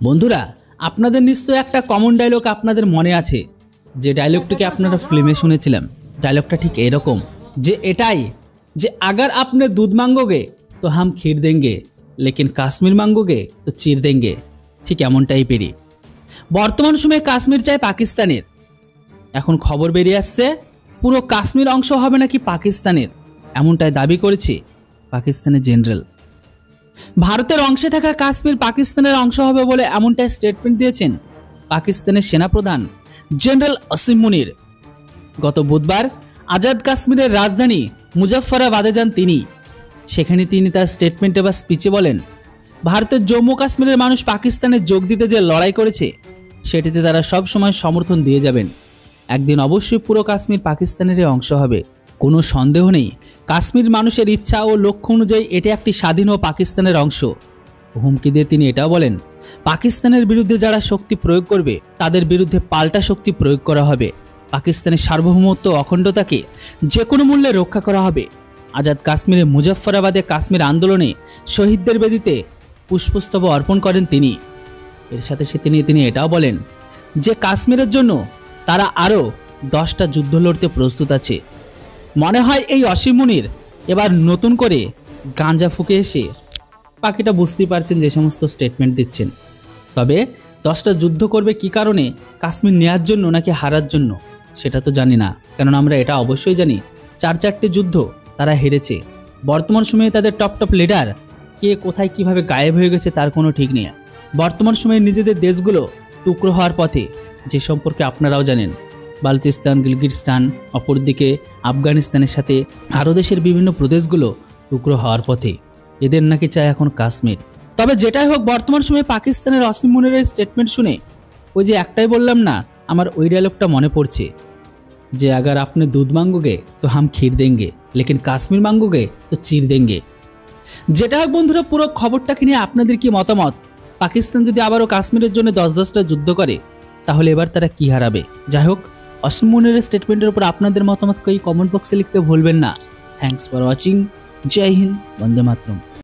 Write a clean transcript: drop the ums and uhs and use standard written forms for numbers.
বন্ধুরা, আপনাদের নিশ্চয় একটা কমন ডায়লগ আপনাদের মনে আছে, যে ডায়লগটিকে আপনারা ফিল্মে শুনেছিলাম। ডায়লগটা ঠিক এরকম, যে এটাই, যে আগার আপনি দুধ মাঙ্গোগে তো হাম ক্ষীর দেঙ্গে, লেকিন কাশ্মীর মাঙ্গোগে তো চির দেঙ্গে। ঠিক এমন টাইপেরই বর্তমান সময়ে কাশ্মীর চাই পাকিস্তানের। এখন খবর বেরিয়ে আসছে পুরো কাশ্মীর অংশ হবে নাকি পাকিস্তানের, এমনটাই দাবি করেছে পাকিস্তানের জেনারেল। ভারতের অংশে থাকা কাশ্মীর পাকিস্তানের অংশ হবে বলে এমনটাই স্টেটমেন্ট দিয়েছেন পাকিস্তানের সেনাপ্রধান জেনারেল আসিম মুনির। গত বুধবার আজাদ কাশ্মীরের রাজধানী মুজফফরাবাদে যান তিনি। সেখানে তিনি তার স্টেটমেন্টে বা স্পিচে বলেন, ভারতের জম্মু কাশ্মীরের মানুষ পাকিস্তানে যোগ দিতে যে লড়াই করেছে সেটিতে তারা সব সময় সমর্থন দিয়ে যাবেন। একদিন অবশ্যই পুরো কাশ্মীর পাকিস্তানেরই অংশ হবে, কোনো সন্দেহ নেই। কাশ্মীর মানুষের ইচ্ছা ও লক্ষ্য অনুযায়ী এটি একটি স্বাধীন ও পাকিস্তানের অংশ। হুমকি দিয়ে তিনি এটাও বলেন, পাকিস্তানের বিরুদ্ধে যারা শক্তি প্রয়োগ করবে তাদের বিরুদ্ধে পাল্টা শক্তি প্রয়োগ করা হবে। পাকিস্তানের সার্বভৌমত্ব অখণ্ডতাকে যে কোনো মূল্যে রক্ষা করা হবে। আজাদ কাশ্মীরে মুজফফরাবাদে কাশ্মীর আন্দোলনে শহীদদের বেদিতে পুষ্পস্তবক অর্পণ করেন তিনি। এর সাথে তিনি এটাও বলেন যে কাশ্মীরের জন্য তারা আরও 10টা যুদ্ধ লড়তে প্রস্তুত আছে। মনে হয় এই অসীম মুনির এবার নতুন করে গাঁজা ফুকে এসে বাকিটা বুঝতেই পারছেন যে সমস্ত স্টেটমেন্ট দিচ্ছেন। তবে 10টা যুদ্ধ করবে কি কারণে, কাশ্মীর নেয়ার জন্য নাকি হারার জন্য, সেটা তো জানি না। কারণ আমরা এটা অবশ্যই জানি 4-4টে যুদ্ধ তারা হেরেছে। বর্তমান সময়ে তাদের টপ লিডার কে কোথায় কিভাবে গায়েব হয়ে গেছে তার কোনো ঠিক নেই। বর্তমান সময়ে নিজেদের দেশগুলো টুকরো হওয়ার পথে, যে সম্পর্কে আপনারাও জানেন। বালুচিস্তান, গিলগিটিস্তান, অপরদিকে আফগানিস্তানের সাথে আরও দেশের বিভিন্ন প্রদেশগুলো টুকরো হওয়ার পথে। এদের নাকি চায় এখন কাশ্মীর। তবে যেটাই হোক, বর্তমান সময়ে পাকিস্তানের আসিম মুনিরের স্টেটমেন্ট শুনে ওই যে একটাই বললাম না, আমার ওই ডায়লগটা মনে পড়ছে, যে আগার আপনি দুধ মাঙ্গোগে তো হাম ক্ষীর দেঙ্গে, লেকিন কাশ্মীর মাঙ্গোগে তো চির দেঙ্গে। যেটা হোক বন্ধুরা, পুরো খবরটাকে নিয়ে আপনাদের কি মতামত? পাকিস্তান যদি আবারও কাশ্মীরের জন্য 10-10টা যুদ্ধ করে তাহলে এবার তারা কি হারাবে? যাই হোক, আসিম মুনিরের স্টেটমেন্টের উপর আপনাদের মতামতকে কমেন্ট বক্সে লিখতে ভুলবেন না। Thanks for watching. জয় হিন্দ, বন্দে মাতরম।